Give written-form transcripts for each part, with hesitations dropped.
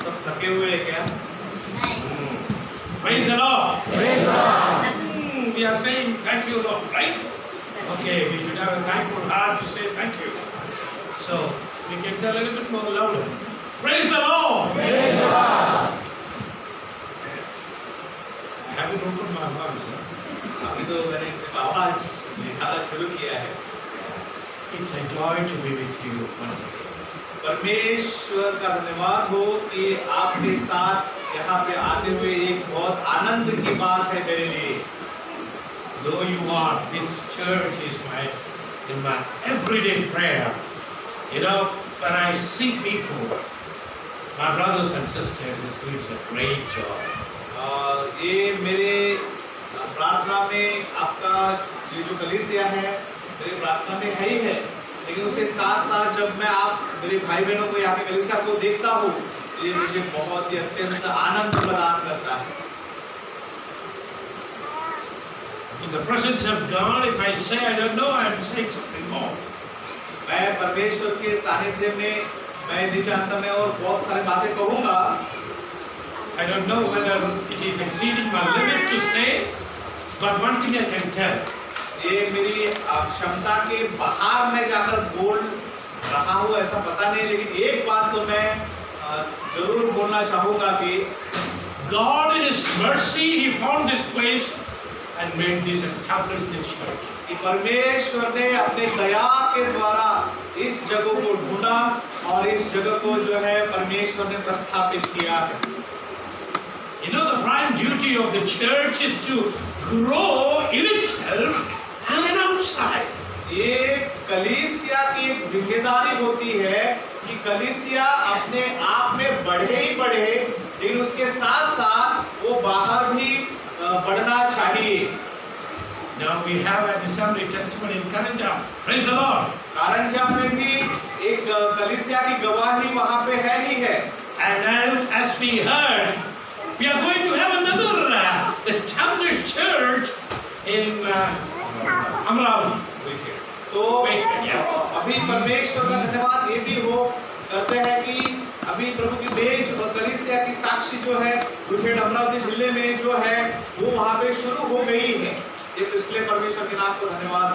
सब थके हुए हैं क्या? Praise the Lord. Praise God. We are saying thank you, Lord, right? Okay, we should have a thankful heart to say thank you. So we can say a little bit more louder. Praise the Lord. Praise God. I haven't opened my mouth. अभी तो मैंने सिर्फ आवाज निकालना शुरू किया है। It's a joy to be with you once again. परमेश्वर का धन्यवाद हो कि आपके साथ यहाँ पे आते हुए एक बहुत आनंद की बात है मेरे लिए। Though you are, this church is in my everyday prayer. You know, when I see people, my brothers and sisters, it gives a great joy. ये मेरे प्रार्थना में आपका ये जो कलीसिया है मेरी प्रार्थना में है ही है, लेकिन उसके साथ साथ जब मैं आप मेरे भाई बहनों को यहाँ के कलीसिया को देखता हूँ ये मुझे बहुत ही अत्यंत आनंद प्रदान करता है। In the presence of God, if I say I don't know, I am saying something more. मैं परमेश्वर के सानिध्य में मैं नहीं जानता, मैं और बहुत सारी बातें कहूँगा। I don't know whether it is exceeding my limit to say, but one thing I can tell. ये मेरी क्षमता के बाहर मैं जाकर बोल रहा हूँ ऐसा पता नहीं, लेकिन एक बात तो मैं जरूर बोलना चाहूँगा कि God in His mercy, He found this place and made this established the church. कि परमेश्वर ने अपने दया के द्वारा इस जगह को ढूंढा और इस जगह को जो है परमेश्वर ने प्रस्थापित किया है। You know, the prime duty of the church is to grow in itself and in outside. ये कलीसिया की एक जिम्मेदारी होती है कि कलीसिया अपने आप में बढ़े ही बढ़े, लेकिन उसके साथ साथ वो बाहर भी बढ़ना चाहिए। Now we have an assembly testimony in Karanja. Praise the Lord. कारंजा में भी एक कलीसिया की गवाही वहाँ पे है ही है। And as we heard, we are going to have another established church in Amravati. तो अभी परमेश्वर का धन्यवाद ये भी हो करते हैं कि अभी प्रभु की बेच और कलीसिया की साक्षी जो है रुखेड़ अमरावती जिले में जो है वो वहाँ पे शुरू हो गई है। ये तो इसलिए परमेश्वर के नाम को धन्यवाद।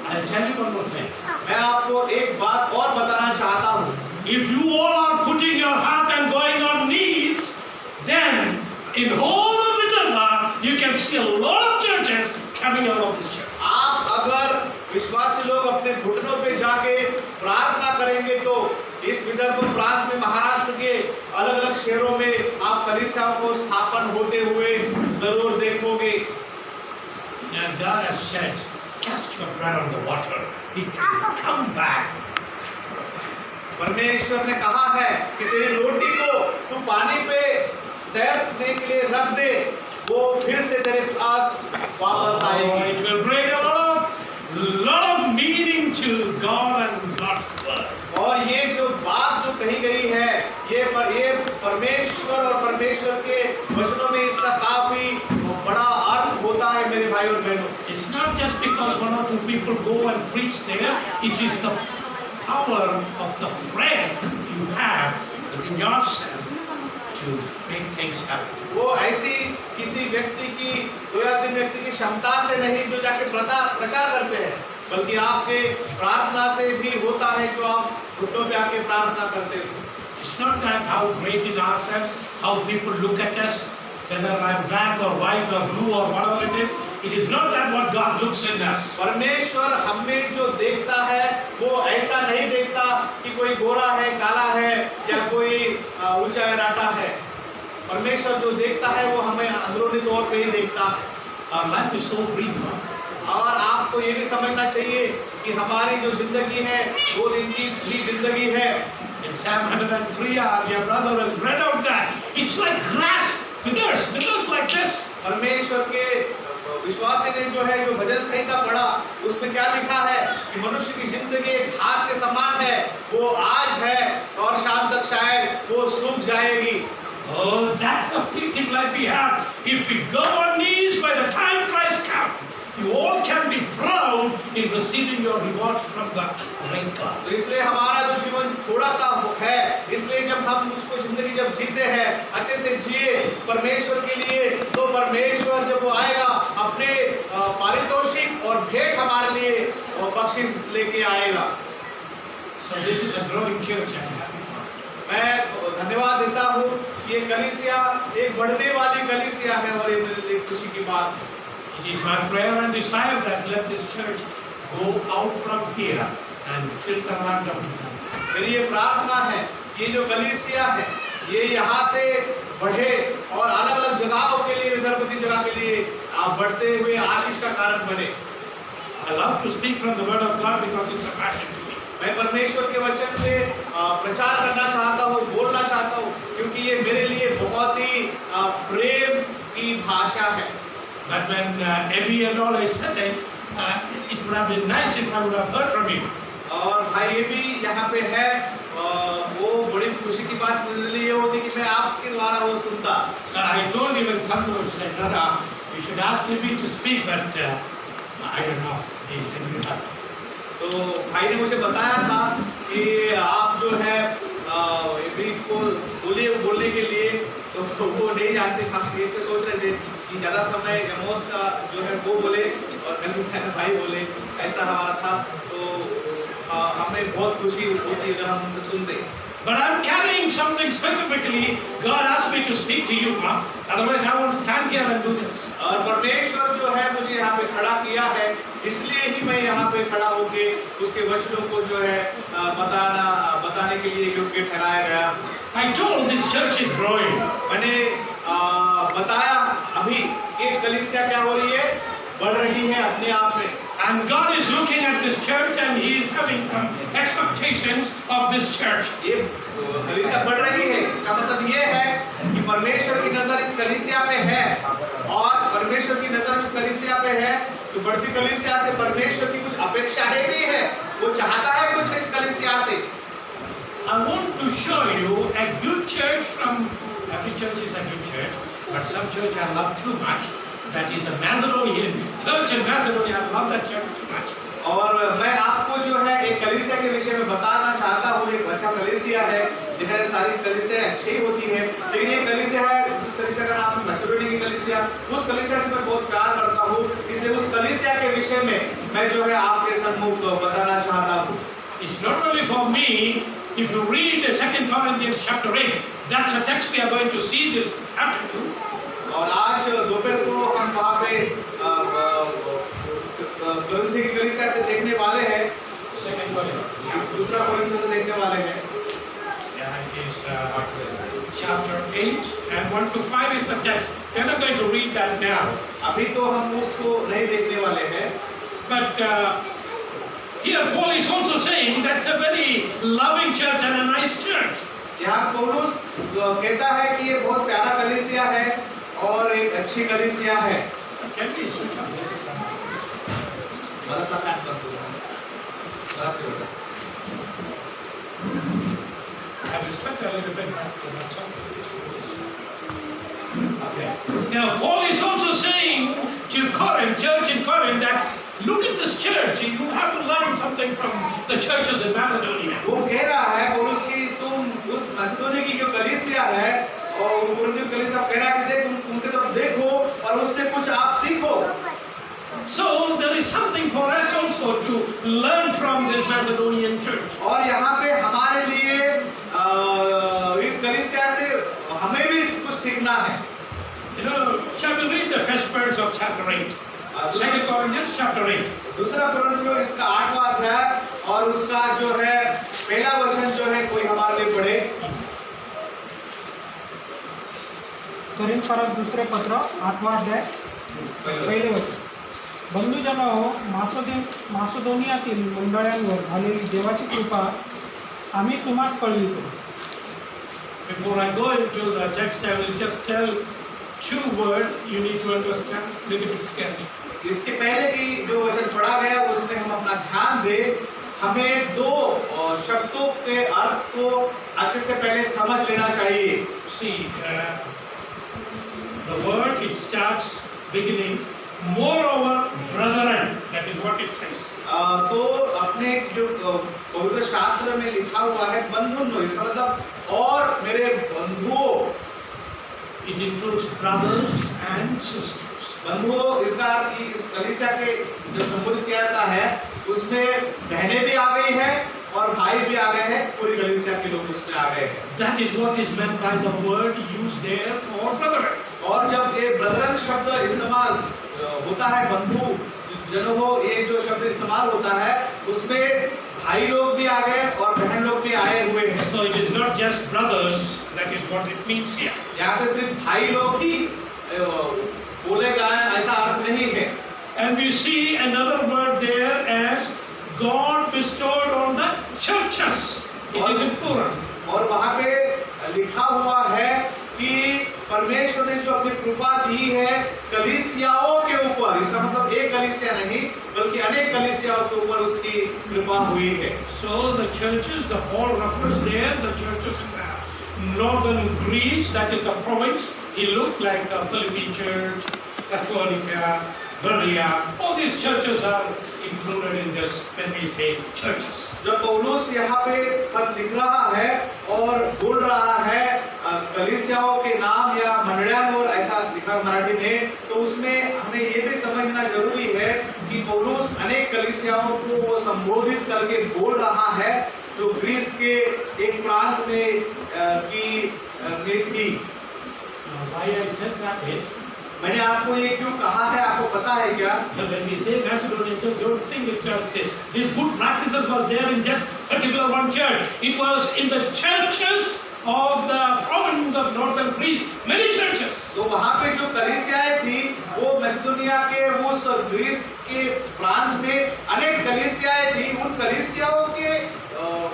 I'll tell you one more thing. मैं आपको एक बात और बताना चाहता हूँ। If you all are putting your heart and going on knees, then in whole of Vidarbha you can see a lot of churches coming out of this church. आप अगर विश्वासी लोग अपने घुटनों पे जाके प्रार्थना करेंगे तो इस विदर्भ प्रांत में महाराष्ट्र के अलग अलग शहरों में आप कलीसियाओं को स्थापन होते हुए जरूर देखोगे। And God has said, cast your bread on the water. It will come back. परमेश्वर ने कहा है कि तेरी रोटी को तू पानी पे तैरने के लिए रख दे, वो फिर से तेरे पास वापस आएगी। It will bring a lot of meaning to God and God's word. और ये जो बात जो कही गई है ये परमेश्वर और परमेश्वर के वचनों में इसका काफी बड़ा अर्थ होता है मेरे भाई और बहनों। It's not just because one or two people go and preach there. It is the power of the prayer you have within yourself to make things happen. वो ऐसी किसी व्यक्ति की दो या तीन व्यक्ति की क्षमता से नहीं जो जाके प्रचार करते हैं, बल्कि आपके प्रार्थना से भी होता है जो आप घुटनों पे आके प्रार्थना करते हो। It's not that how great is ourselves, how people look at us, whether I'm black or white or blue or whatever it is. It is not that what God looks in us. परमेश्वर हमें जो देखता है वो ऐसा नहीं देखता कि कोई गोरा है, काला है या कोई ऊंचा या नाटा है। परमेश्वर जो देखता है वो हमें अंदरूनी तौर पे ही देखता है। Our life is so brief. और आपको ये भी समझना चाहिए कि हमारी जो जिंदगी है वो दिन की जिंदगी है। In Psalm 103, our dear brother has read out that it's like grass, withers like this. परमेश्वर के विश्वासी ने जो है जो भजन संहिता पढ़ा उसमें क्या लिखा है कि मनुष्य की जिंदगी घास के समान है, वो आज है और शाम तक शायद वो सूख जाएगी। Oh, that's a fleeting life we have. If we go on knees by the time Christ comes, you all can be proud in receiving your rewards from the great God. तो इसलिए हमारा जो जीवन थोड़ा सा है, इसलिए जब हम उसको जिंदगी जब जीते हैं अच्छे से जिए परमेश्वर के लिए, तो परमेश्वर जब वो आएगा अपने पारितोषिक और भेंट हमारे लिए और बख्शिश लेके आएगा। So this is a growing church. I'm happy for it. मैं धन्यवाद देता हूँ, ये कलीसिया एक बढ़ने वाली कलीसिया है और ये मेरे लिए खुशी की बात है। It is my prayer and desire that let this church go out from here and fill the land of Italy. मेरी ये प्रार्थना है, ये जो कलीसिया है ये यहाँ से बढ़े और अलग अलग जगहों के लिए, विदर्भ जगह के लिए आप बढ़ते हुए आशीष का कारण बने। I love to speak from the word of God because it's a passion to me. मैं परमेश्वर के वचन से प्रचार करना चाहता हूँ, बोलना चाहता हूँ, क्योंकि ये मेरे लिए बहुत ही प्रेम की भाषा है। But when Abby and all is said it would have been nice if I would have heard from you. और भाई ये भी यहाँ पे है, वो बड़ी खुशी की बात मेरे लिए होती कि मैं आपके द्वारा वो सुनता। So I told him in some words that you should ask Abby to speak, but I don't know. He said you have. तो भाई ने मुझे बताया था कि आप जो है एबी को बोलने के लिए, तो वो नहीं जानते, हम इससे सोच रहे थे कि ज़्यादा समय एमोस का जो है वो बोले और कलीसिया भाई बोले, ऐसा हमारा था। तो हमें बहुत खुशी होती अगर हम उनसे सुनते। But I'm carrying something specifically. God asked me to speak to you, Ma. Otherwise, I won't stand here and do this. और परमेश्वर जो है मुझे यहाँ पे खड़ा किया है, इसलिए ही मैं यहाँ पे खड़ा होके उसके वचनों को जो है बताने के लिए योग्य ठहराया गया। I told this church is growing. मैंने बताया अभी कि कलीसिया क्या हो रही है, बढ़ रही है अपने आप में। And God is looking at this church and He is having some expectations of this church. ये कलीसिया बढ़ रही है, इसका मतलब ये है कि परमेश्वर की नजर इस कलीसिया पे है, और परमेश्वर की नजर इस कलीसिया पे है तो बढ़ती कलीसिया से परमेश्वर की कुछ अपेक्षाएं भी है, वो चाहता है कुछ इस कलीसिया से। I want to show you a good church from every church is a good church, but some church I love too much. That is a Macedonian church in Macedonia. I love that church too much. और मैं आपको जो है एक कलीसिया के विषय में बताना चाहता हूँ, एक अच्छा कलीसिया है, जिन्हें सारी कलीसिया अच्छी ही होती है, लेकिन ये कलीसिया है जिस कलीसिया का नाम है मैसेडोनिया की कलीसिया, उस कलीसिया से मैं बहुत प्यार करता हूँ, इसलिए उस कलीसिया के विषय में मैं जो है आपके सम्मुख बताना चाहता हूँ। It's not only for me. If you read 2 Corinthians chapter 8, that's a text we are going to see this afternoon. और आज दोपहर को हम वहाँ पे कोरिन्थी की कलीसिया से देखने वाले हैं, दूसरा कोरिन्थी से देखने वाले हैं। Yeah, it is chapter 8 and 1 to 5 is the text. We're not going to read that now. अभी तो हम उसको नहीं देखने वाले हैं। But here Paul is also saying that's a very loving church and a nice church. यहाँ पौलुस कहता है कि ये बहुत प्यारा कलीसिया है और एक अच्छी कलीसिया है। Can we stop this? I will spend a little bit okay. Now Paul is also saying to Corinth, church in Corinth, that look at this church. You have to learn something from the churches in Macedonia. वो कह रहा है पौलुस कि तुम उस मैसेडोनिया की जो कलीसिया है और कोरिन्थ की कलीसिया कह रहा है कि देख तुम उनके तरफ देखो और उससे कुछ आप सीखो। So there is something for us also to learn from this Macedonian church. और यहाँ पे हमारे लिए इस कलीसिया से हमें भी कुछ सीखना है। You know, shall we read the first verse of chapter 8? 2 Corinthians chapter 8. दूसरा कोरिन्थियों इसका 8वां अध्याय और उसका जो है पहला वचन जो है कोई हमारे लिए पढ़े। कोरिन्थ दुसरे पत्र 8वां अध्याय पहिले वचन। बंधुजनो, मासिदोनियातील मंडळांवर झालेली देवाची कृपा आम्ही तुम्हास कळवितो। Before I go into the text, I will just tell two words you need to understand. Look at it carefully. इसके पहले की जो वचन पढ़ा गया उसमें हम अपना ध्यान दें, हमें दो शब्दों के अर्थ को अच्छे से पहले समझ लेना चाहिए। See, the word it starts beginning moreover, brethren, that is what it says. तो अपने जो पवित्र शास्त्र में लिखा हुआ है बंधुओं, इसका मतलब और मेरे बंधुओं, It includes brothers and sisters. बंधुओं इसका अर्थ इस कलीसिया के जो संबोधित किया जाता है उसमें बहनें भी आ गई है और भाई भी आ गए हैं, पूरी कलीसिया के लोग उसमें आ गए हैं। That is what is meant by the word used there for brethren. और जब ये ब्रदरन शब्द इस्तेमाल होता है, बंधु जनों हो, ये जो शब्द इस्तेमाल होता है उसमें भाई लोग भी आ गए और बहन लोग भी आए हुए हैं। So it is not just brothers, that is what it means here. यहाँ पे सिर्फ भाई लोग ही बोले गए, ऐसा अर्थ नहीं है। And we see another word there as God bestowed on the churches. It is in plural. और वहाँ पे लिखा हुआ है कि परमेश्वर ने जो अपनी कृपा दी है कलीसियाओं के ऊपर, इसका मतलब एक कलीसिया नहीं बल्कि अनेक कलीसियाओं के ऊपर उसकी कृपा हुई है। So the churches, the Paul refers there, the churches in northern Greece, that is a province. It looked like a Philippi church, Thessalonica, Berea. All these churches are included in this when we say churches. जब पौलुस यहाँ पे खत लिख रहा है और बोल रहा है कलीसियाओं के नाम या मंडलियां, ऐसा लिखा मराठी में, तो उसमें हमें ये भी समझना जरूरी है कि पौलुस अनेक कलीसियाओं को वो संबोधित करके बोल रहा है जो ग्रीस के एक प्रांत में थी। Why I said that is, मैंने आपको ये क्यों कहा है, आपको पता है क्या? when we say Macedonian church, don't think it just these good practices was there in just particular one church. It was in the churches of the province of northern Greece, many churches. तो वहाँ पे जो कलीसियाएं थी वो मैसेडोनिया के उस Greece के प्रांत में अनेक कलीसियाएं थी। उन कलीसियाओं के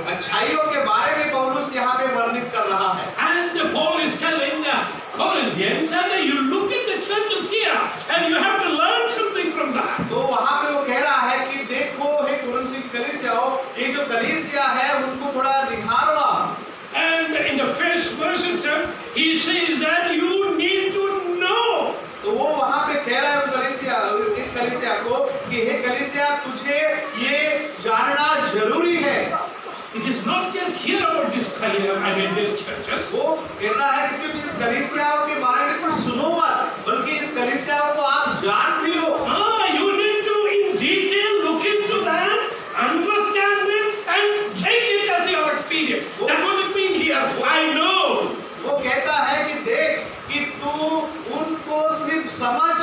अच्छाइयों के बारे में पौलुस यहाँ पे वर्णित कर रहा है। And Paul is telling Corinthians, and you look at the churches here, and you have to learn something from that. तो वहाँ पे वो कह रहा है कि देखो हे कुरिन्थ की कलीसियाओं, ये जो कलीसिया है उनको थोड़ा निहारो आप। And in the first verse itself, he says that you need to know. तो वो वहाँ पे कह रहा है इस कलीसिया को कि हे कलीसिया, तुझे ये जानना जरूरी है। It is not just hear about this these churches. वो कहता है कि सिर्फ इस कलीसियाओं के बारे में सिर्फ सुनो मत, बल्कि इस कलीसियाओं को आप जान भी लो। You need to in detail look into that, understand it, and take it as your experience. That's what it means here. I know. वो कहता है कि देख कि तू उनको सिर्फ समझ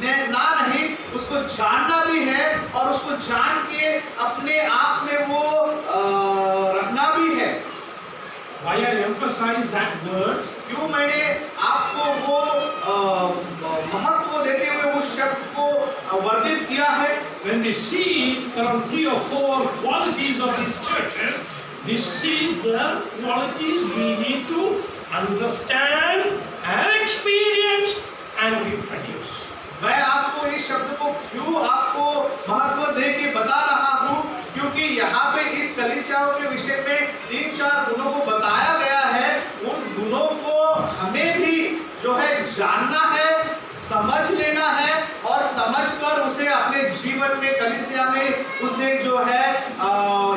ना नहीं, उसको जानना भी है और उसको जान के अपने आप में वो रखना भी है। Why I emphasize that word? क्यों मैंने आपको वो महत्व देते हुए उस शब्द को वर्णित किया है? When we see around 3 or 4 qualities of these churches, this is the qualities we need to understand and experience and reproduce. मैं आपको इस शब्द को क्यों आपको महत्व दे के बता रहा हूँ, क्योंकि यहाँ पे इस कलीसियाओं के विषय में 3-4 गुणों को बताया गया है। उन गुणों को हमें भी जो है जानना है, समझ लेना है और समझकर उसे अपने जीवन में कलीसिया में उसे जो है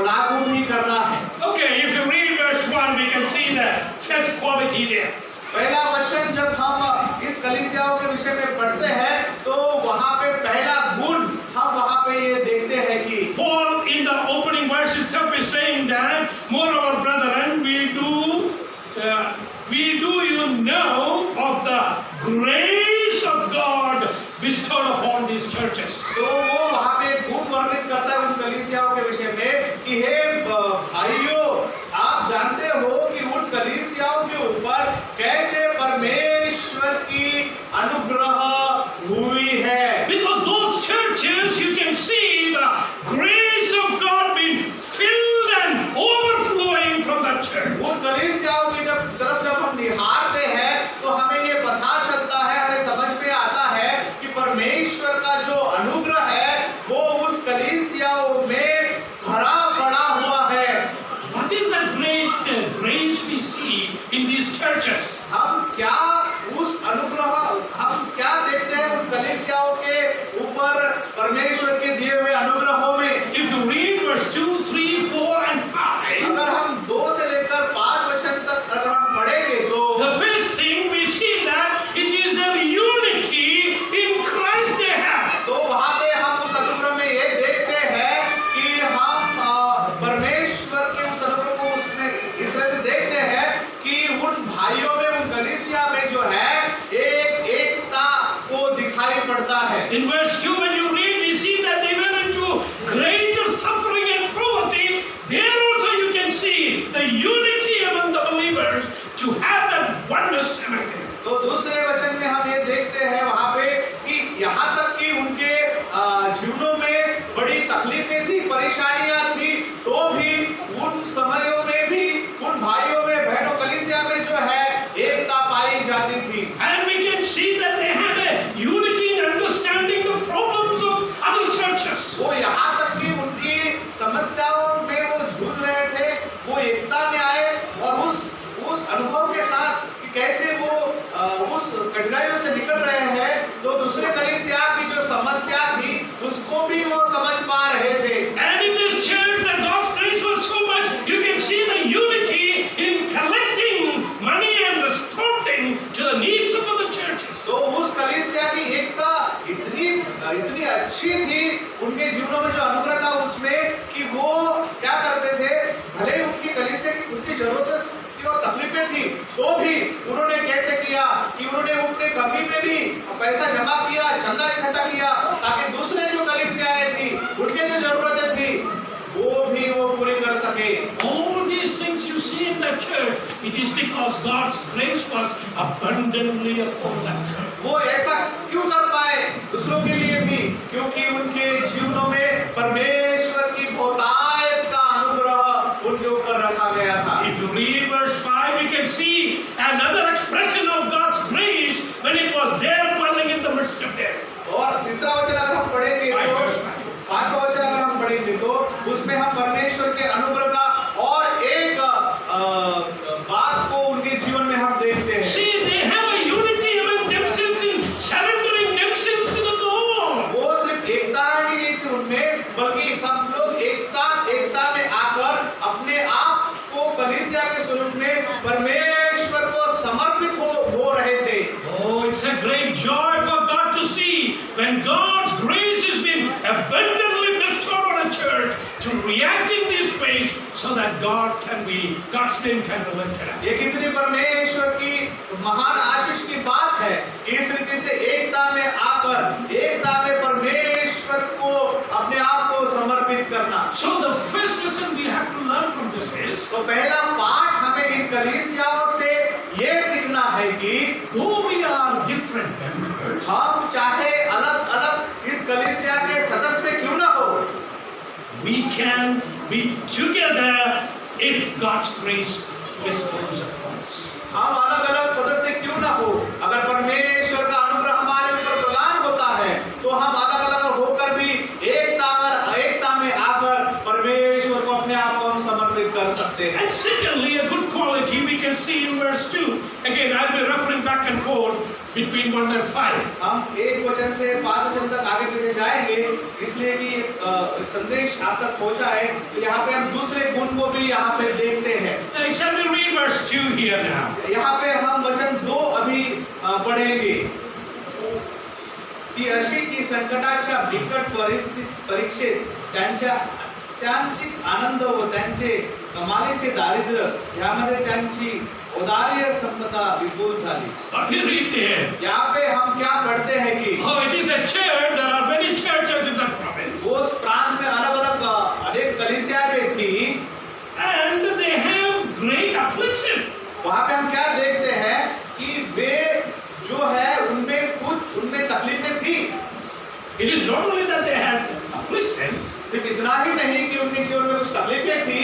लागू भी करना है। Okay, if you read verse 1, we can see the first quality there. पहला वचन जब हम इस कलीसियाओं के विषय में पढ़ते हैं तो वहाँ पे पहला गुण हम वहाँ पे ये देखते हैं कि Paul in the opening verse itself is saying that, moreover, brethren, we do you know of the grace of God bestowed upon these churches. तो वो वहाँ पे गुण वर्णित करता है उन कलीसियाओं के विषय में कि हे भाइयों, आप जानते हो कि उन कलीसियाओं के ऊपर कैसे परमेश्वर की अनुग्रह हुई है। Because those churches, you can see the grace of God being filled and overflowing from that church. उन कलीसियाओं की तरफ जब हम निहारते हैं तो हमें ये पता चलता है, हमें समझ में आता है कि परमेश्वर का जो अनुग्रह है वो उस कलीसियाओं में भरा पड़ा हुआ है। What is the great grace we see in these churches? हम क्या उस अनुग्रह हम क्या देखते हैं उन कलीसियाओं के verse 2, when you read, we see that they were into greater suffering and poverty. There also you can see the unity among the believers to have that oneness among them. तो दूसरे वचन में हम ये देखते हैं वहां पे कि यहाँ तक कि उनके जीवनों में बड़ी तकलीफें थी, परेशानियां थी, तो भी उन समयों में भी उन भाइयों में, बहनों, कलीसिया में जो है एकता पाई जाती थी। And we can see that they had a unity in understanding the problems of other churches. वो यहाँ तक कि उनकी समस्याओं में वो जूझ रहे थे, वो एकता में आए और उस अनुभव के साथ कि कैसे वो उस कठिनाइयों से निकल रहे हैं, तो दूसरे कलीसिया की जो समस्या थी उसको भी वो समझ पा रहे थे। And in this church, that God's grace was so much, you can see the unity in collecting money and responding to the needs of other churches. तो उस कलीसिया की एकता इतनी अच्छी थी उनके जीवनों में, जो अनुग्रह था उसमें, कि वो क्या करते थे, भले उनकी कलीसिया की उनकी जरूरतें और तकलीफें थी, तो भी उन्होंने कैसे किया कि उन्होंने उनके कमी में भी पैसा जमा किया, चंदा इकट्ठा किया, ताकि दूसरे जो कलीसियाएं थी उनके जो जरूरतें थी वो भी वो पूरी कर सके। All these things you see in the church, it is because God's grace was abundantly upon that church. वो ऐसा क्यों कर पाए दूसरों के लिए भी? क्योंकि उनके जीवनों में परमेश्वर की बहुतायत का अनुग्रह उनके ऊपर रखा गया था। If you read verse 5, you can see another expression of God's grace when it was there dwelling in the midst of them. और तीसरा वचन अगर हम पढ़ेंगे तो, पांचवा वचन अगर हम पढ़ेंगे तो उसमें हम परमेश्वर के अनुग्रह का और एक बात को उनके जीवन में हम देखते हैं। See, they have a unity among themselves in surrendering themselves to the Lord. वो सिर्फ एकता ही नहीं थी उनमें, बल्कि सब लोग एक साथ एकता में आकर अपने आप को कलीसिया के स्वरूप में परमेश्वर को समर्पित हो रहे थे। Oh, it's a great joy for God to see when God's grace has been abundantly bestowed on a church to react in these ways so that God's name can be lifted up. ये कितनी परमेश्वर की महान आशीष की बात है कि इस रीति से एकता में आकर एकता में परमेश्वर को अपने आप को समर्पित करना। So the first lesson we have to learn from this is, तो पहला पाठ हमें इन कलीसियाओं से ये सीखना है कि though we are different members, हम चाहे अलग अलग इस कलीसिया के सदस्य क्यों ना हो, we can be together if God's grace bestows upon us. हम अलग अलग सदस्य क्यों ना हो, अगर परमेश्वर का अनुग्रह हमारे ऊपर प्रदान होता है तो हम अलग अलग होकर भी एकता में आकर परमेश्वर को अपने आप को हम समर्पित कर सकते हैं। And secondly, a good quality we can see in verse 2. Again, I'll be referring back and forth between 1 and 5. हम एक वचन से 5 वचन तक आगे पीछे जाएंगे, इसलिए कि एक संदेश आप तक पहुंचा है, तो यहाँ पे हम दूसरे गुण को भी यहाँ पे देखते हैं। Shall we read verse 2 here now? यहाँ पे हम वचन 2 अभी पढ़ेंगे की अशी की संकटाच्या बिकट परीक्षेत त्यांची आनंद व त्यांचे कमालीचे दारिद्र्य यामध्ये त्यांची औदार्य संपदा विपुल झाली। What we read there? यहाँ पे हम क्या पढ़ते हैं कि It is a church. There are many churches in that province. उस प्रांत में अलग अलग अनेक कलीसियाएं थी, And they have great affliction. वहाँ पे हम क्या देखते हैं कि वे जो है उनमें तकलीफें थी। It is not only that they had affliction. सिर्फ इतना ही नहीं कि उनके जीवन में कुछ तकलीफें थी,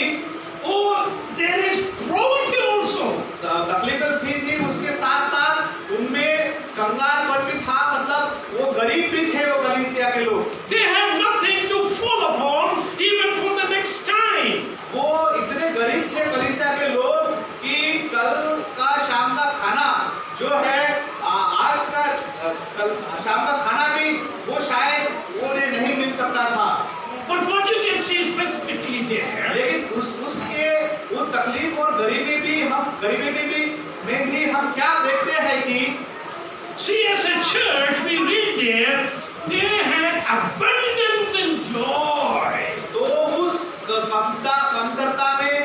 there is poverty also. तकलीफें थी उसके साथ साथ उनमें कंगालपन भी था, मतलब वो गरीब भी थे वो कलीसिया के लोग। They have nothing to fall upon even for the next time. वो इतने गरीब थे कलीसिया के लोग कि कल का शाम का खाना जो है आज का शाम का खाना भी वो शायद उन्हें नहीं मिल सकता था। But what you can see specifically there, लेकिन उसके वो तकलीफ और गरीबी में भी हम क्या देखते हैं कि see, as a church we read there, they had abundance and joy. तो उस कमतरता में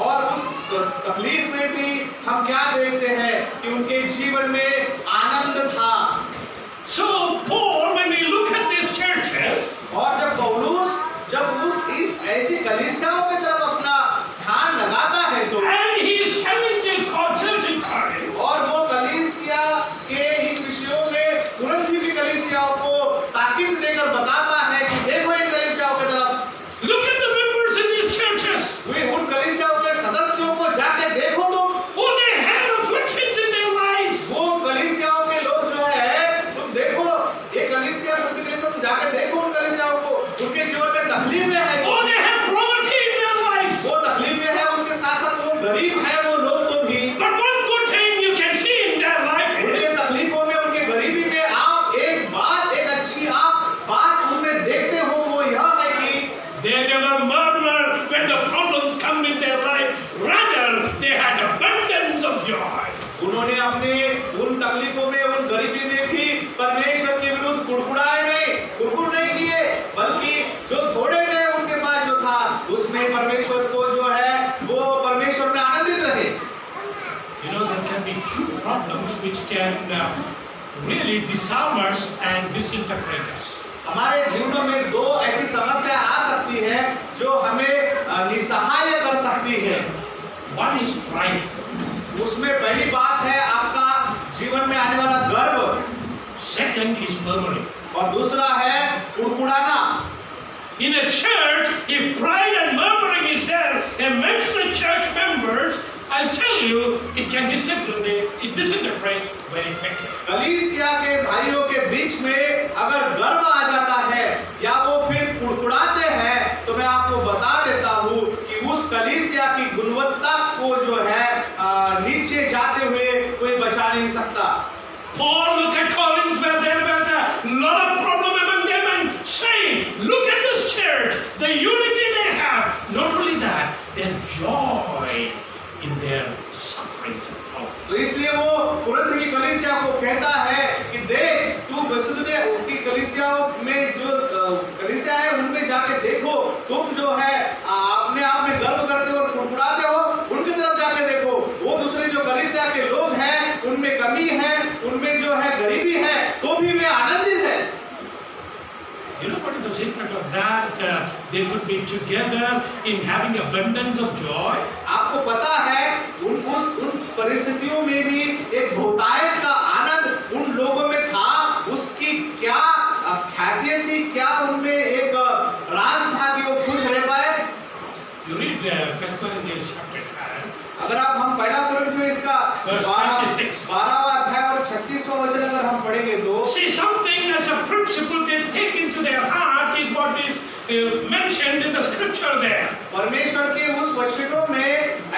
और उस तकलीफ में भी हम क्या देखते हैं कि उनके जीवन में आनंद था। So Paul, when we look at this church joy. उन्होंने अपने उन तकलीफों में, उन गरीबी में भी परमेश्वर के विरुद्ध कुड़कुड़ाए नहीं, कुड़कुड़ नहीं किए, बल्कि जो थोड़े में उनके पास जो था उसमें परमेश्वर को जो है वो परमेश्वर में आनंदित रहे। You know, there can be two problems which can really disarm us and disintegrate us. हमारे जीवनों में दो ऐसी समस्या आ सकती है जो हमें निसहाय कर सकती है। One is pride. उसमें पहली बात है आपका जीवन में आने वाला गर्व, Second is murmuring. और दूसरा है कुड़कुड़ाना। In a church, if pride and murmuring is there amongst the church members, I'll tell you, it can disintegrate very quickly. कलीसिया के भाइयों के बीच में अगर गर्व आ जाता है या वो फिर कुड़कुड़ाते हैं, तो मैं आपको बता देता हूँ कि उस कलीसिया की गुणवत्ता को जो है नीचे जाते हुए कोई बचा नहीं सकता। Paul looked at Corinth where there was a lot of problem among them and saying, look at this church, the unity they have. Not only that, their joy in their sufferings and problems. तो इसलिए वो Corinth की कलीसिया को कहता है कि देख, तू मसीदोनिया की कलीसियाओं में जो कलीसिया है उनमें जाके देखो, तुम जो है अपने आप में गर्व करते हो और कुड़कुड़ाते हो, उनकी तरफ जाके देखो, वो दूसरे जो कलीसिया के लोग हैं उनमें कमी है, उनमें जो है गरीबी है, तो भी वे आनंदित है। You know what is the secret of that? They could be together in having abundance of joy. आपको पता है उन परिस्थितियों में भी एक बहुतायत का आनंद उन लोगों में था, उसकी क्या खासियत थी, क्या उनमें एक राज था कि वो खुश रह पाए। You read 1 Corinthians chapter 5. अगर आप हम पहला कुरिन्थियों इसका Verse 26. 12वां अध्याय और 36वां वचन अगर हम पढ़ेंगे तो See, something as a principle they take into their heart is what is mentioned in the scripture there. परमेश्वर के उस वचनों में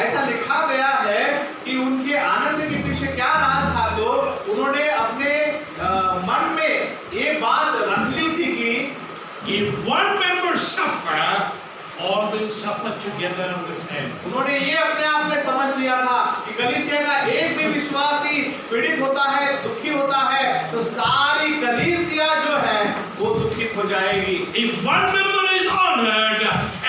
ऐसा लिखा गया है कि उनके आनंद के पीछे क्या राज था, तो उन्होंने अपने मन में ये बात रख ली थी कि If one member suffer, all will suffer together with him. उन्होंने ये अपने आप में समझ लिया था कि कलीसिया का एक भी विश्वासी पीड़ित होता है, दुखी होता है, तो सारी कलीसिया जो है वो दुखित हो जाएगी। If one member is honored,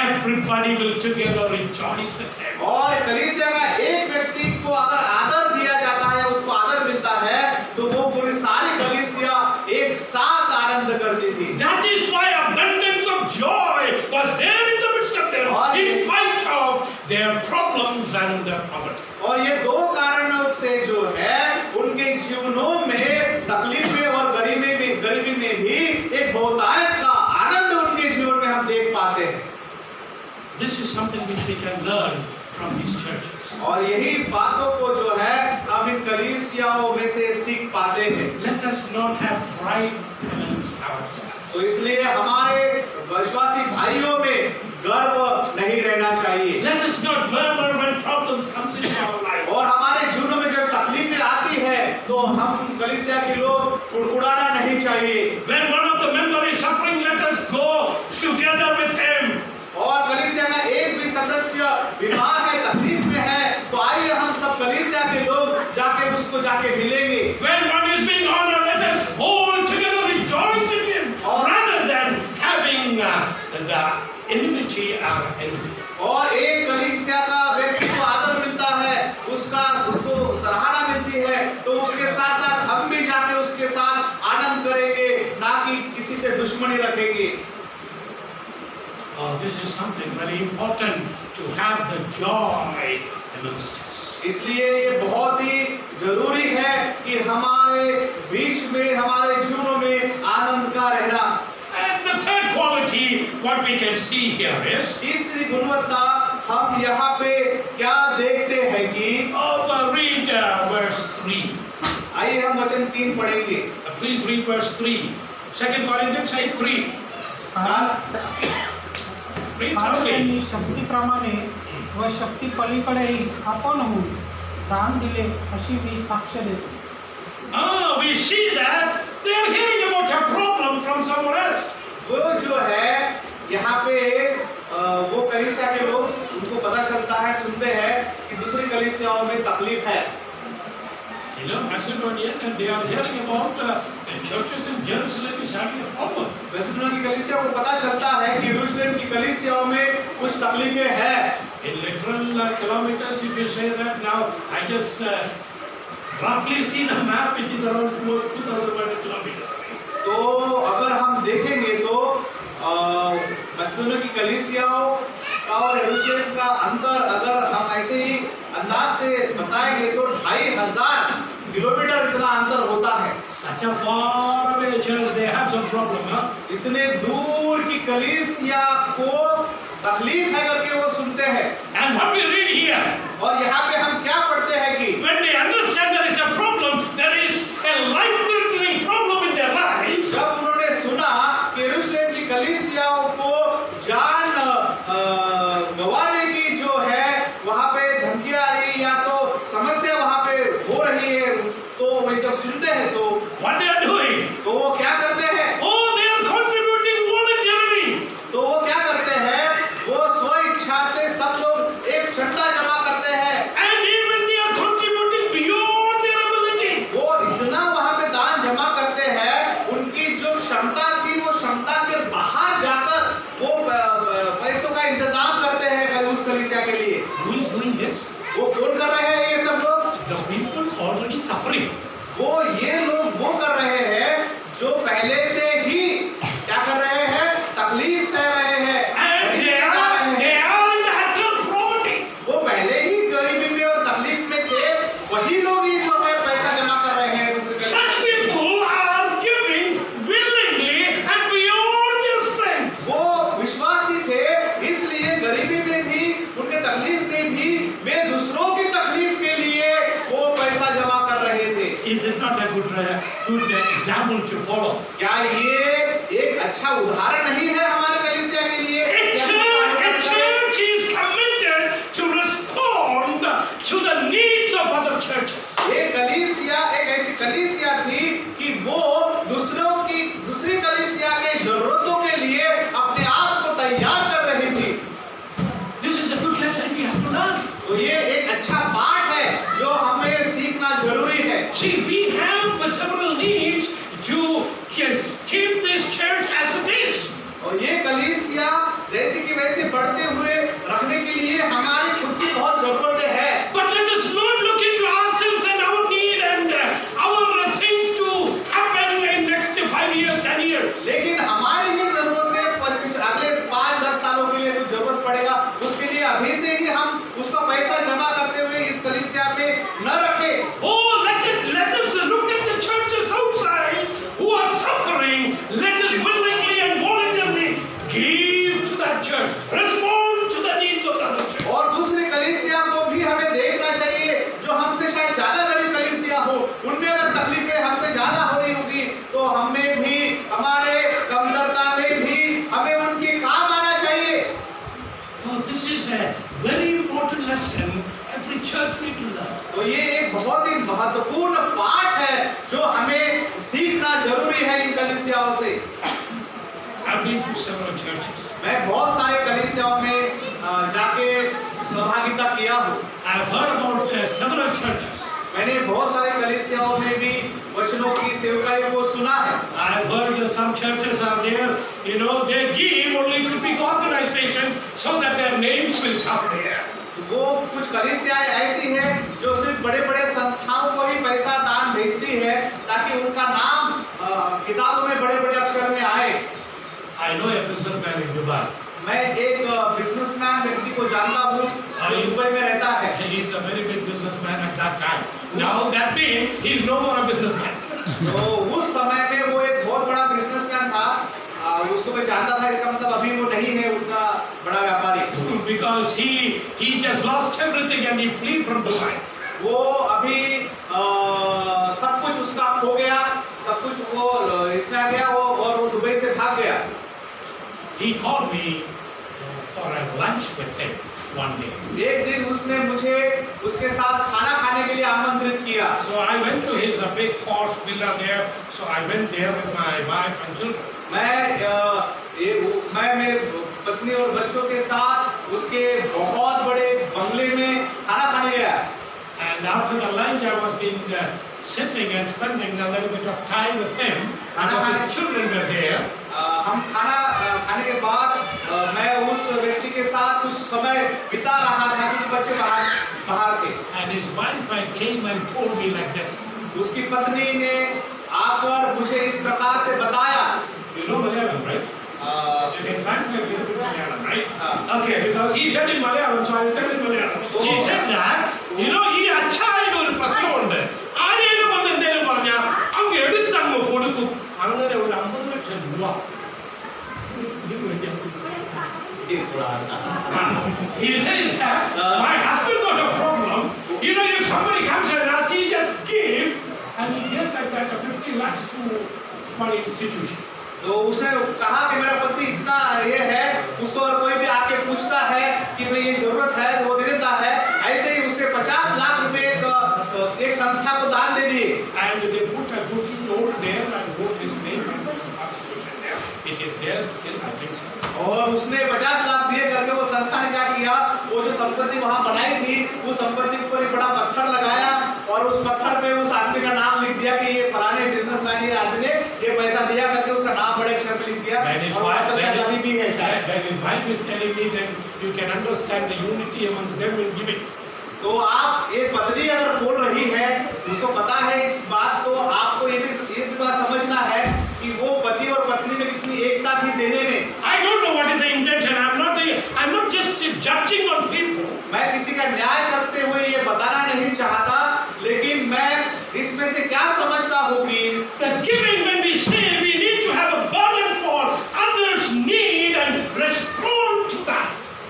everybody will together rejoice with him. और कलीसिया का एक व्यक्ति को अगर आदर दिया जाता है, उसको आदर मिलता है, तो वो पूरी सारी कलीसिया एक साथ आनंद करती थी। That is why abundance of joy was there in the midst of them, in spite of their problems and their poverty. और ये दो कारणों से जो है उनके जीवनों में तकलीफें और गरीबी में भी एक बहुतायत का आनंद उनके जीवन में हम देख पाते हैं। This is something which we can learn from these churches. और यही बातों को जो है हम इन कलीसियाओं में से सीख पाते हैं। Let us not have pride amongst ourselves. तो इसलिए हमारे विश्वासी भाइयों में गर्व नहीं रहना चाहिए। Let us not murmur when problems comes into our life. और हमारे जीवनों में जब तकलीफें आती है तो हम कलीसिया के लोग कुड़कुड़ाना नहीं चाहिए। When one of the members is suffering, let us go together with him. और कलीसिया का एक भी सदस्य बीमार है, तकलीफ में है, तो आइए हम सब कलीसिया के लोग जाके मिलेंगे। When one is being honored, let us all together rejoice in him, rather than having the enmity or envy. और एक कलीसिया का व्यक्ति को आदर मिलता है, उसको सराहना मिलती है, तो उसके साथ साथ हम भी जाके उसके साथ आनंद करेंगे, ना कि किसी से दुश्मनी रखेंगे। This is something very important to have the joy amongst us. इसलिए ये बहुत ही जरूरी है कि हमारे बीच में, हमारे जीवनों में आनंद का रहना। And the third quality, what we can see here is, तीसरी गुणवत्ता हम यहाँ पे क्या देखते हैं कि read verse 3. आइए हम वचन 3 पढ़ेंगे। Please read verse 3. 2 Corinthians 8:3. Read कारण quickly. त्यांनी शक्तीप्रमाणे व शक्ती पलीकडेही आपण होऊन दान दिले अशी मी साक्ष देतो। We see that they are hearing about a problem from somewhere else. वो जो है यहाँ पे वो कलीसिया के लोग, उनको पता चलता है, सुनते हैं कि दूसरी कलीसियाओं में तकलीफ है। You know, Macedonian, and they are hearing about the churches in Jerusalem is having a problem. Macedonia की कलीसिया को पता चलता है कि यरूशलेम की कलीसियाओं में कुछ तकलीफें हैं। In literal kilometers, if you say that now, I just roughly seen a map, it is around 2,100 kilometers away. तो अगर हम देखेंगे तो मैसेडोनिया की कलीसियाओं और यरूशलेम का अंतर अगर हम ऐसे ही अंदाज से बताएंगे तो 2,500 किलोमीटर इतना अंतर होता है। Such a far away church, they have some problem, huh? इतने दूर की कलीसिया को तकलीफ है करके वो सुनते हैं। And what we read here, और यहाँ पे हम क्या पढ़ते हैं कि when they understand there is a problem, there is a life-threatening problem in their lives. जब उन्होंने सुना कि यरूशलेम की कलीसियाओं को जान गंवाने की जो है वहाँ पे धमकी आ रही या तो समस्या वहाँ पे हो रही है, तो वे जब सुनते हैं तो What they are doing? तो वो क्या करते हैं? Oh, they are contributing voluntarily. तो वो क्या करते हैं? वो स्व इच्छा से सब लोग एक चंदा जमा करते हैं। And even they are contributing beyond their ability. वो इतना वहाँ पे दान जमा करते हैं, उनकी जो क्षमता थी वो क्षमता के बाहर जाकर वो पैसों का इंतजाम करते हैं उस कलीसिया के लिए। Who is doing this? वो कौन कर रहे हैं ये सब लोग? The people already suffering. वो ये लोग वो कर रहे हैं जो पहले से ही क्या कर रहे हैं? तकलीफ सह रहे हैं। And they are in utter poverty. वो पहले ही गरीबी में और तकलीफ में थे, वही लोग ये जो है पैसा जमा कर रहे हैं दूसरे के। Such people are giving willingly and beyond their strength. वो विश्वासी थे, इसलिए गरीबी में भी उनके तकलीफ में भी वे दूसरों की तकलीफ के लिए वो पैसा जमा कर रहे थे। Is it not a good example to follow? क्या ये एक अच्छा उदाहरण नहीं है हमारे कलीसिया के लिए? A church is committed to respond to the needs of other churches. ये कलीसिया एक ऐसी कलीसिया थी कि वो दूसरी कलीसिया के जरूरतों के लिए अपने आप को तैयार कर रही थी। This is a good lesson we have to learn. तो ये एक अच्छा पाठ है जो हमें सीखना जरूरी है। See, we have several needs to keep this church as it is. और ये कलीसिया जैसे कि वैसे बढ़ते हुए रखने के लिए हमारी खुद की बहुत जरूरतें हैं। But let us not look into ourselves and our need and our things to happen in next 5 years, 10 years. लेकिन हमारी ही जरूरतें अगले 5-10 सालों के लिए कुछ जरूरत पड़ेगा, उसके लिए अभी से ही हम उसका पैसा जमा करते हुए इस कलीसिया पे न रखें। Oh, let us look at the churches outside who are suffering. Let us willingly and voluntarily give to that church. Respond to the needs of the other church. और दूसरी कलीसिया को भी हमें देखना चाहिए जो हमसे शायद ज्यादा गरीब कलीसिया हो, उनमें अगर तकलीफें हमसे ज्यादा हो रही होगी तो हमें भी हमारे कमतरता में भी हमें उनके काम आना चाहिए। Oh, this is a very important lesson every church need to learn. तो ये एक बहुत ही महत्वपूर्ण पाठ है जो हमें सीखना जरूरी है इन कलीसियाओं से। I've been to several churches. मैं बहुत सारे कलीसियाओं में जाके सहभागिता किया हूँ। I've heard about several churches. मैंने बहुत सारे कलीसियाओं में भी वचनों की सेवकाई को सुना है। I've heard that some churches are there, they give only to big organizations so that their names will come there. वो कुछ कलीसियाएं ऐसी हैं जो सिर्फ बड़े-बड़े संस्थाओं को ही पैसा दान भेजती है ताकि उनका नाम किताबों में बड़े-बड़े अक्षर में आए। I know a businessman in Dubai. मैं एक बिजनेसमैन व्यक्ति को जानता हूँ जो दुबई में रहता है। He is a very big businessman at that time. Now that means he is no more a businessman. तो उस समय में वो एक बहुत बड़ा बिजनेसमैन था, उसको मैं जानता था, इसका मतलब अभी वो नहीं है उतना बड़ा व्यापारी। Because he just lost everything and he flee from Dubai. वो अभी सब कुछ उसका खो गया, सब कुछ वो इसमें आ गया वो और वो दुबई से भाग गया। He called me for a lunch with him one day. एक दिन उसने मुझे उसके साथ खाना खाने के लिए आमंत्रित किया। So I went to his big posh villa there. So I went there with my wife and children. मैं मेरे पत्नी और बच्चों के साथ उसके बहुत बड़े बंगले में खाना खाने गया। And after the lunch, I was sitting and spending a little bit of time with him, because his children were there. हम खाना खाने के बाद मैं उस व्यक्ति के साथ कुछ समय बिता रहा था क्योंकि बच्चे बाहर थे। And his wife came and told me like this. उसकी पत्नी ने आकर मुझे इस प्रकार से बताया। You know Malayalam, right? You can translate it to Malayalam, right? Okay, because he said in Malayalam, so I will tell in Malayalam. He said that, you know, ഈ അച്ചായന് ഒരു പ്രശ്നമുണ്ട്. ആരെയും വന്ന് എന്തെങ്കിലും പറഞ്ഞാൽ അങ്ങ് എടുത്തങ്ങ് കൊടുക്കും. അങ്ങനെ ഒരു 50 ലക്ഷം രൂപ. He says that my husband got a problem. You know, if somebody comes and asks, he just give, and he gave like that 50 lakhs to my institution. तो उसने कहा कि मेरा पति इतना ये है, उसको अगर कोई भी आके पूछता है कि भाई ये जरूरत है तो वो दे देता है। ऐसे ही उसने 50 लाख रुपए एक संस्था को दान दे दिए। And they put a good store there and wrote his name and his association there. It is there still, I think so. और उसने 50 लाख दिए करके वो संस्था ने क्या किया, वो जो संपत्ति वहाँ बनाई थी, वो संपत्ति के ऊपर एक बड़ा पत्थर लगाया और उस पत्थर पे उस आदमी का नाम लिख दिया कि ये फलाने बिजनेसमैन ये आदमी ने ये पैसा दिया करके उसका नाम बड़े अक्षर में लिख दिया। When his और wife, पता चला भी है शायद। when his wife is telling me, then you can understand the unity amongst them will give it. तो आप एक पत्नी अगर बोल रही है, उसको पता है इस बात, तो आपको ये भी बात समझना है कि वो पति और पत्नी में कितनी एकता थी देने में। I don't know what is the intention. I'm not just judging on people. मैं किसी का न्याय करते हुए ये बताना नहीं चाहता, लेकिन मैं इसमें से क्या समझता हूँ कि That giving, when we say, we need to have a burden for others' need and respond to that.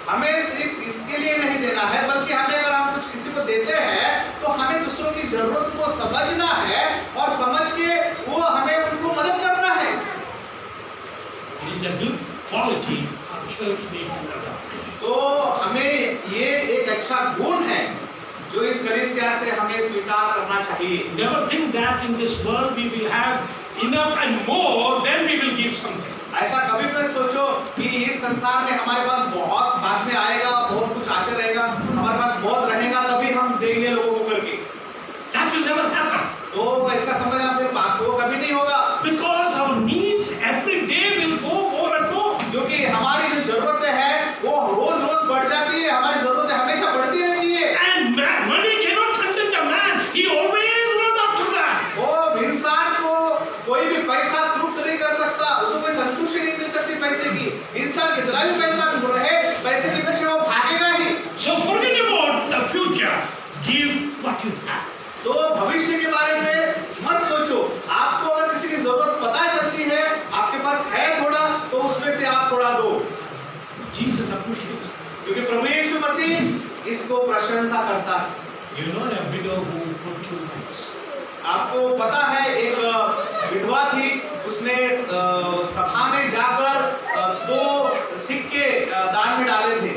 हमें सिर्फ इसके लिए नहीं देना है, बल्कि हमें अगर हम कुछ किसी को देते हैं तो हमें दूसरों की जरूरत को समझना है और समझ के वो हमें उनको मदद करना है। It is a good quality our church needs to adopt. तो हमें ये एक अच्छा गुण है जो इस कलीसिया से हमें स्वीकार करना चाहिए। Never think that in this world we will have enough and more, then we will give something. ऐसा कभी मत सोचो कि इस संसार में हमारे पास बहुत बाद में आएगा, बहुत कुछ आते रहेगा, हमारे पास बहुत रहेगा तभी हम देंगे लोगों को करके। That will never happen. तो इसका समझ आपने बात को कभी नहीं होगा, Because our needs every day will go more and more. क्योंकि हमारी जो जरूरतें हैं वो रोज रोज बढ़ जाती है, हमारी जरूरतें हमेशा बढ़ती रहती है। And money cannot content a man. He always runs after that. वो इंसान को कोई भी पैसा तृप्त नहीं कर सकता, उसको कोई संतुष्टि नहीं मिल सकती पैसे की। इंसान कितना भी पैसा रहे, पैसे की पीछे वो भागेगा ही। So forget about the future. Give what you have. तो भविष्य के बारे में मत सोचो। आपको अगर किसी की जरूरत पता चलती है, आपके पास है थोड़ा, तो उसमें से आप थोड़ा दो। Jesus appreciates. क्योंकि प्रभु यीशु मसीह इसको प्रशंसा करता है। You know a widow who put 2 mites. आपको पता है एक विधवा थी, उसने सभा में जाकर 2 सिक्के दान में डाले थे।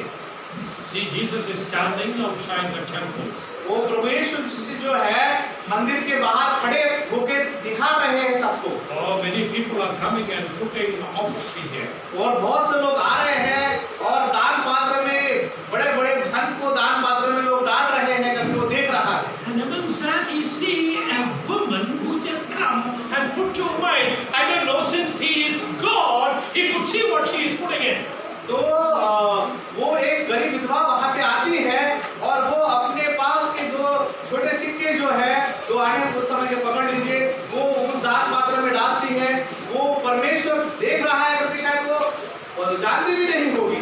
See, Jesus is standing outside the temple. वो प्रभु यीशु मसीह जो है मंदिर के बाहर खड़े होकर दिखा रहे हैं सबको। Oh, many people are coming and putting offering here. और बहुत से लोग आ रहे हैं और दान पात्र में बड़े-बड़े धन को दान पात्र में लोग डाल रहे हैं करके वो देख रहा है। And amongst that, he see a woman who just come and put 2 mites. I don't know, since he is God, he could see what she is putting in. तो वो एक गरीब विधवा वहाँ पे आती है और वो अपने पास के 2 छोटे सिक्के जो है, तो आने उस समय के पकड़ लीजिए, वो उस दान पात्र में डालती है। वो परमेश्वर देख रहा है क्योंकि शायद वो जानती भी नहीं होगी।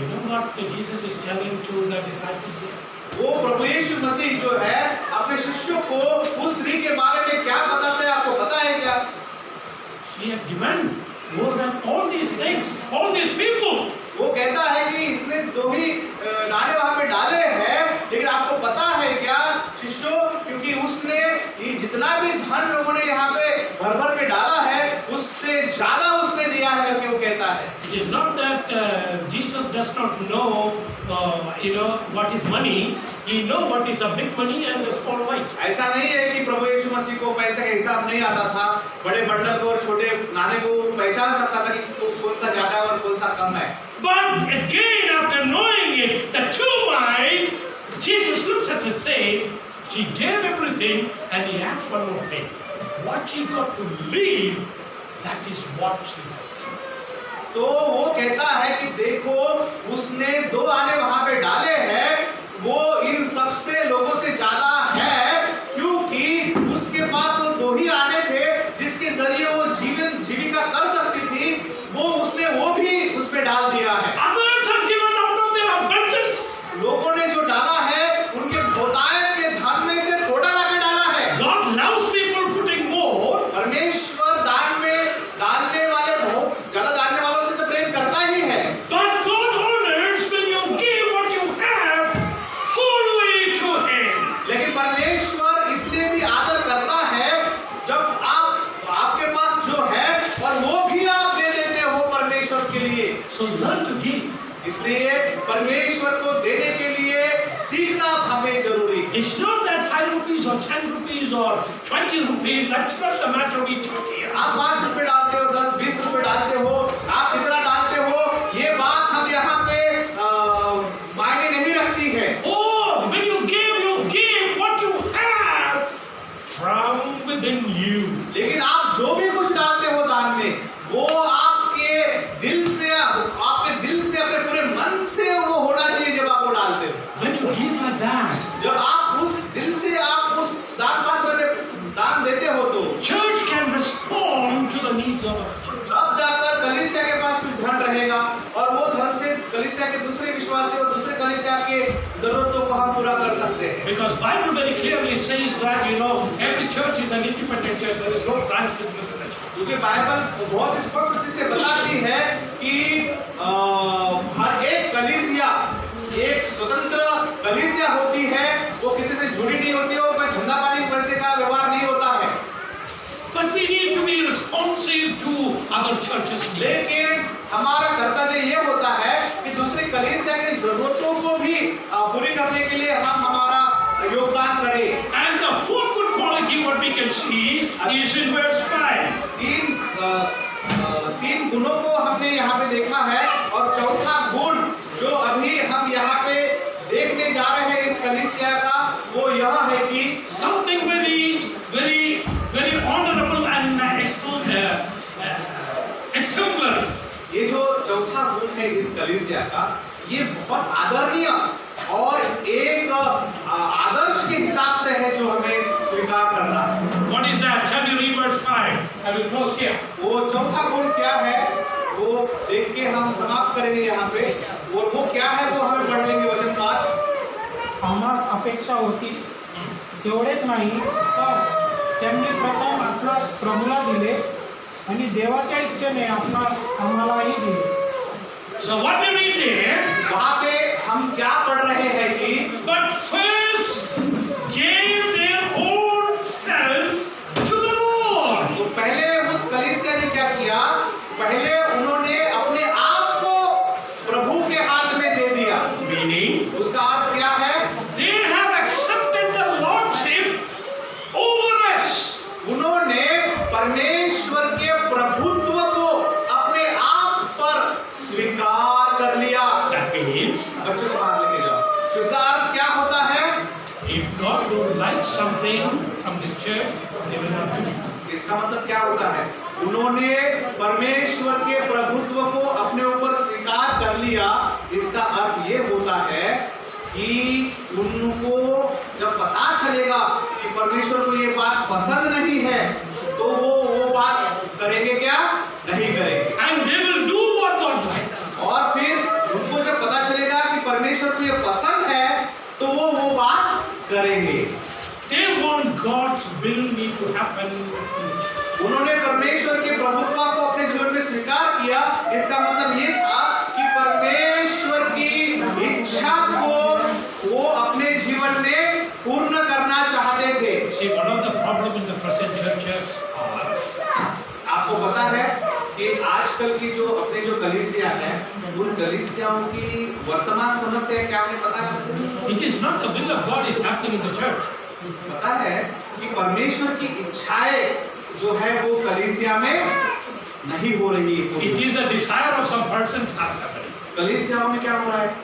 You know what Jesus is telling to the disciples here? वो प्रभु यीशु मसीह जो है अपने शिष्यों को उस स्त्री के बारे में क्या बताता है, आपको पता है क्या? She had given more than all these things, all these people. वो कहता है कि इसने 2 ही नारे वहाँ पे डाले हैं, लेकिन आपको पता है क्या शिष्यों, क्योंकि उसने ये जितना भी धन लोगों ने यहाँ पे भर भर के डाला है, उससे ज्यादा उसने दिया है करके वो कहता है। It is not that Jesus does not know, what is money. He know what is a big money and a small mite. ऐसा नहीं है कि प्रभु यीशु मसीह को पैसे का हिसाब नहीं आता था, बड़े बंडल को और छोटे नाने को पहचान सकता था कि कौन सा ज्यादा है और कौन सा कम है। But again, after knowing it, the 2 mites, Jesus looks at it and says, She gave everything, and he asked one more thing. What she got to leave, that is what she got. तो वो कहता है कि देखो उसने 2 आने वहां पे डाले हैं, वो इन सबसे लोगों से ज्यादा है, क्योंकि उसके पास वो 2 ही आने थे जिसके जरिए वो जीविका कर सकती थी, वो उसने वो भी उस पे डाल दिया है। Others have given out of their abundance. लोगों ने जो डाला है उनके बहुतायत के धन में से थोड़ा लाके डाला है। God loves people putting more. परमेश्वर दान में डालने वाले बहुत ज्यादा डालने वालों से तो प्रेम करता ही है। But God honors when you give what you have fully to Him. लेकिन परमेश्वर इसलिए भी आदर करता है जब आपके पास जो है और वो भी आप दे देते हो परमेश्वर के लिए। So learn to give. इसलिए परमेश्वर को देने के लिए सीखना हमें जरूरी है। It's not that 5 rupees or 10 rupees or 20 rupees. That's not the matter we talk here. आप 5 रुपए डालते हो, 10-20 रुपए डालते हो, आप कितना डालते हो, ये बात हम यहाँ पे मायने नहीं रखती है। Oh, when you give what you have from within you. लेकिन आप जो भी कुछ डालते हो दान में, वो आपके दिल से अपने पूरे मन से वो होना चाहिए जब आप वो डालते हो। When you give like that, जब आप उस दिल से आप उस दान पात्र में दान देते हो तो church can respond to the needs of a church. तब जाकर कलीसिया के पास कुछ धन रहेगा और वो धन से कलीसिया के दूसरे विश्वासी और दूसरे कलीसिया के जरूरतों को हम पूरा कर सकते हैं। Because Bible very clearly says that every church is an independent church. There is no branch business in the church. क्योंकि बाइबल बहुत स्पष्ट रूप से बताती है कि हर एक कलीसिया एक स्वतंत्र कलीसिया होती है, वो किसी से जुड़ी नहीं होती है, वो कोई धंधा पानी पैसे का व्यवहार नहीं होता है। But we need to be responsive to other churches' needs. लेकिन हमारा कर्तव्य ये होता है कि दूसरी कलीसिया की जरूरतों को भी पूरी करने के लिए हम हमारा योगदान करें। And the fourth good quality what we can see is in verse 5. तीन गुणों को हमने यहाँ पे देखा है और चौथा गुण जो अभी हम यहाँ पे देखने जा रहे हैं इस कलीसिया का, वो यह है कि Something very honorable and exemplary. ये जो चौथा गुण है इस कलीसिया का, ये बहुत आदरणीय और एक आदर्श के हिसाब से है जो हमें स्वीकार करना है। What is that? Can you read verse 5? I will close here. वो चौथा गुण क्या है वो देख के हम समाप्त करेंगे यहाँ पे, और वो क्या है वो हमें पढ़ लेंगे वचन 5। आम्हास अपेक्षा होती तेवढेच नाही तर त्यांनी प्रथम आपणास प्रभूला दिले आणि देवाच्या इच्छेने आपणास आम्हालाही दिले। So what we read there, वहाँ पे हम क्या पढ़ रहे हैं कि but first gave their own selves to the Lord. तो पहले उस कलीसिया ने क्या किया, पहले उन्होंने अपने आप को प्रभु के हाथ में दे दिया। Meaning, उसका अर्थ क्या है, they have accepted the lordship over us. उन्होंने परमेश्वर के प्रभुत्व को अपने आप पर स्वीकार कर लिया। That means, बच्चों को बाहर लेके जाओ। इसका अर्थ क्या होता है, if God don't like something from this church, they will not do it. इसका मतलब क्या होता है, उन्होंने परमेश्वर के प्रभुत्व को अपने ऊपर स्वीकार कर लिया। इसका अर्थ ये होता है कि उनको जब पता चलेगा कि परमेश्वर को ये बात पसंद नहीं है तो वो बात करेंगे क्या, नहीं करेंगे। And they will do what God likes. और फिर उनको जब पता चलेगा कि परमेश्वर को ये पसंद है तो वो बात करेंगे। They want God's will need to happen. उन्होंने परमेश्वर के प्रभुत्व को अपने जीवन में स्वीकार किया। इसका मतलब ये था कि परमेश्वर की इच्छा को वो अपने जीवन में पूर्ण करना चाहते थे। See, one of the problem in the present churches are, आपको पता है कि आजकल की जो अपने जो कलीसिया है, उन कलीसियाओं की वर्तमान समस्या क्या है पता है? it is not the will of God is happening in the church. पता है कि परमेश्वर की इच्छाएं जो है वो कलीसिया में नहीं हो रही है। It is a desire of some person's heart. कलीसियाओं में क्या हो रहा है,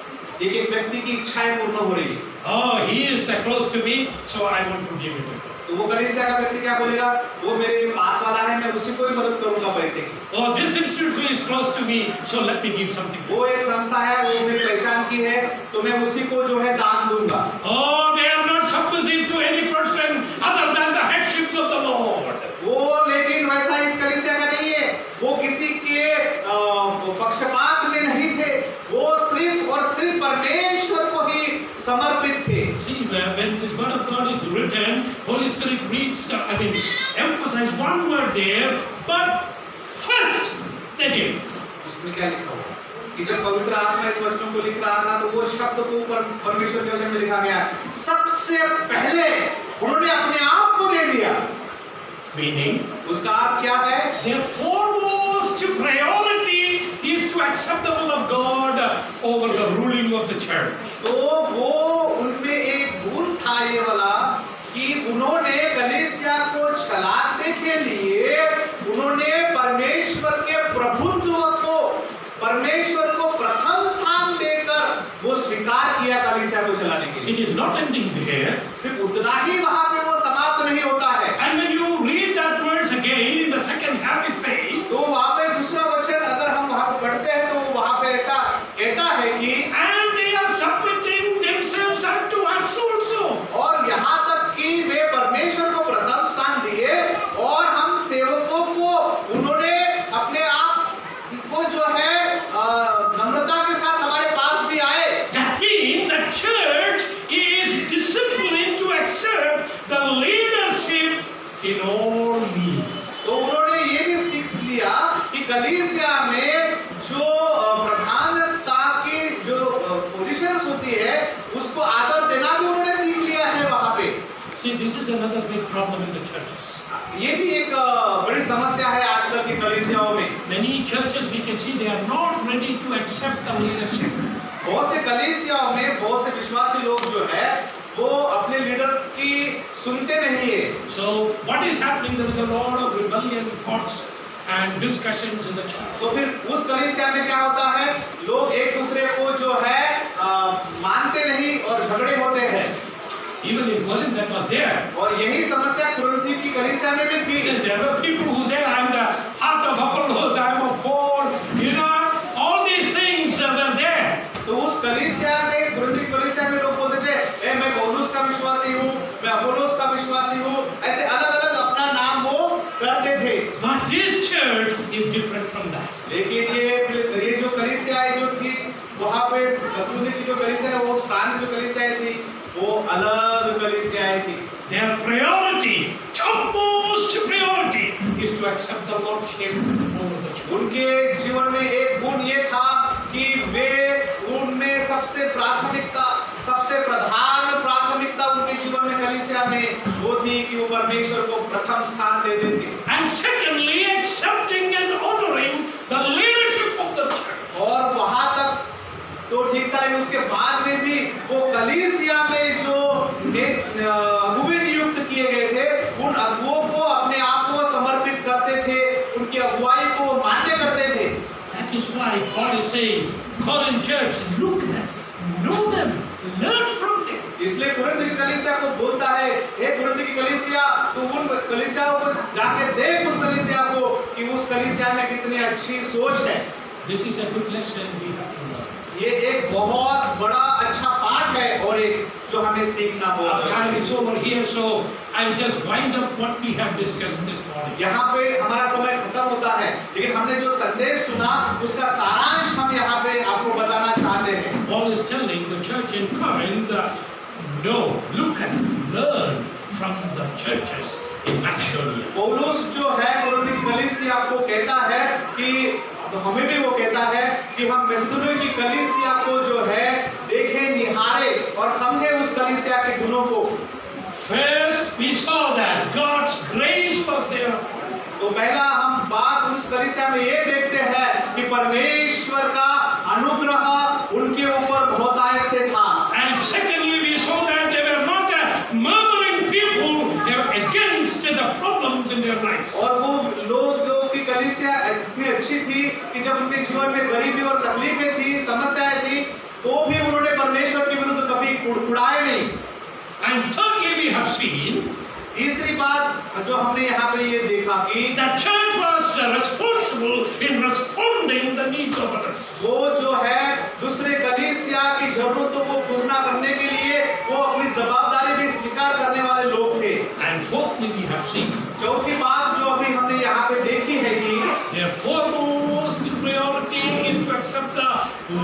एक व्यक्ति की इच्छाएं पूर्ण हो रही है। Oh, he is close to me, so I want to give it to him. तो वो कलीसिया का व्यक्ति क्या बोलेगा? वो मेरे पास वाला है, मैं उसी को ही मदद करूंगा पैसे की। Oh, this institution is close to me, so let me give something. वो एक संस्था है, वो मेरी पहचान की है, तो मैं उसी को जो है दान दूंगा। Oh, they are not submissive to any person other than the headships of the Lord. वो लेकिन वैसा इस कलीसिया का नहीं है, वो किसी के पक्षपात में नहीं थे, वो सिर्फ और सिर्फ परमेश्वर को ही समर्पित थे। See, when this word of God is written, Holy Spirit reads, emphasize one word there, but first they did. उसमें क्या लिखा हुआ कि जब पवित्र आत्मा इस वचनों को लिख रहा था, तो वो शब्द को परमेश्वर के वचन में लिखा गया, सबसे पहले उन्होंने अपने आप को दे दिया। Meaning, उसका अर्थ क्या है? their foremost priority is to accept the will of God over the ruling of the church. तो वो उनमें एक गुण था ये वाला कि उन्होंने कलीसिया को चलाने के लिए उन्होंने परमेश्वर के प्रभुत्व को, परमेश्वर को प्रथम स्थान देकर वो स्वीकार किया कलीसिया को चलाने के लिए। It is not ending there. सिर्फ उतना ही वहां पे वो समाप्त नहीं होता है। And when you read that verse again in the second half, it says, तो वहां पे दूसरा वचन अगर हम वहां पे पढ़ते हैं तो वहां पे ऐसा कहता है कि and they are submitting themselves unto us also. और यहाँ तक कि वे परमेश्वर को प्रथम स्थान दिए और हम सेवकों को उन्होंने अपने आप को जो है नम्रता के साथ हमारे पास भी आए। That means the church is disciplined to accept the leadership in all needs. तो उन्होंने ये भी सीख लिया कि कलीसिया में जो प्रधानता की जो पोजीशंस होती है उसको आदर देना भी उन्होंने सीख लिया है वहां पे। See, this is another big problem in the churches. ये भी एक बड़ी समस्या है आजकल की कलीसियाओं में। Many churches we can see they are not ready to accept the leadership. बहुत से कलीसियाओं में बहुत से विश्वासी लोग जो है वो अपने लीडर की सुनते नहीं है। So what is happening? There is a lot of rebellion thoughts and discussions in the church. तो फिर उस कलीसिया में क्या होता है? लोग एक दूसरे को जो है मानते नहीं और झगड़े होते हैं। Even in Corinth that was there. और यही समस्या कुरिन्थ की कलीसिया में भी थी। Because there were people who say, I am the heart of Apollos, I am of Paul, you know, all these things were there. तो उस कलीसिया में, कुरिन्थ की कलीसिया में लोग बोलते थे, ए मैं पौलुस का विश्वासी हूँ, मैं अपोलोस का विश्वासी हूँ, ऐसे अलग-अलग अपना नाम वो करते थे। But this church is different from that. लेकिन ये जो कलीसिया जो थी वहाँ पे कुरिन्थ की जो कलीसिया है, वो उस प्रांत की जो कलीसिया थी, वो अलग कलीसियाएं थी। Their priority, topmost priority, is to accept the lordship over the church. उनके जीवन में एक गुण ये था कि वे उनमें सबसे प्राथमिकता, सबसे प्रधान प्राथमिकता उनके जीवन में कलीसिया में वो थी कि वो परमेश्वर को प्रथम स्थान दे देते। And secondly, accepting and honoring the leadership of the church. और वहां तक तो ठीक था, लेकिन उसके बाद में भी वो कलीसिया में जो अगुवे नियुक्त किए गए थे उन अगुवों को अपने आप को समर्पित करते थे, उनकी अगुवाई को मान्य करते थे। That is why Paul is saying, Corinth church, look at them, know them, learn from them. इसलिए कुरिन्थ की कलीसिया को बोलता है, हे कुरिन्थ की कलीसिया, तू उन कलीसियाओं को जाके देख उस कलीसिया को कि उस कलीसिया में कितनी अच्छी सोच है। This is a good lesson we have to learn. ये एक बहुत बड़ा अच्छा पाठ है और एक जो हमें सीखना Our होगा। time is over here, so I'll just wind up what we have discussed this morning. यहाँ पे हमारा समय खत्म होता है, लेकिन हमने जो संदेश सुना उसका सारांश हम यहाँ पे आपको बताना चाहते हैं। Paul is telling the church in Corinth, no, look and learn from the churches in Macedonia. पौलुस जो है कुरिन्थ की कलीसिया को कहता है कि तो हमें भी वो कहता है कि हम मैसेडोनिया की कलीसिया को जो है देखें, निहारे और समझें उस कलीसिया के गुणों को। First, we saw that God's grace was there. तो पहला हम बात उस कलीसिया में ये देखते हैं कि परमेश्वर का अनुग्रह उनके ऊपर बहुतायत से था। And secondly, we saw that they were not a murmuring people, they were against the problems in their lives. और वो लोगों की कलीसिया इतनी अच्छी थी कि जब उनके जीवन में गरीबी और तकलीफें थी, समस्याएं थी, तो भी उन्होंने परमेश्वर के विरुद्ध कभी उड़ाए नहीं। And thirdly, we have seen तीसरी बात जो हमने यहाँ पे ये देखा कि that church was responsible in responding the needs of others. वो जो है दूसरे कलीसिया की जरूरतों को पूर्ण करने के लिए वो अपनी जवाबदारी भी स्वीकार करने वाले लोग थे। And fourthly, we have seen चौथी बात जो अभी हमने यहाँ पे देखी है कि their foremost priority is to accept the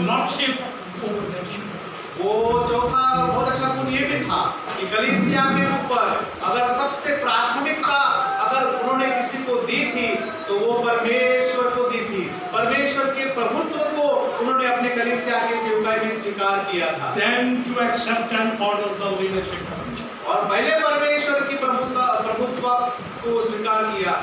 lordship over their church. वो चौथा बहुत अच्छा गुण ये भी था कि कलीसिया के ऊपर अगर सबसे प्राथमिकता अगर उन्होंने किसी को दी थी तो वो परमेश्वर को दी थी। परमेश्वर के प्रभुत्व को उन्होंने अपने कलीसिया के सेवकाई में स्वीकार किया था। Then to accept and honor the leadership of the church. और पहले परमेश्वर की प्रभुत्व को स्वीकार किया।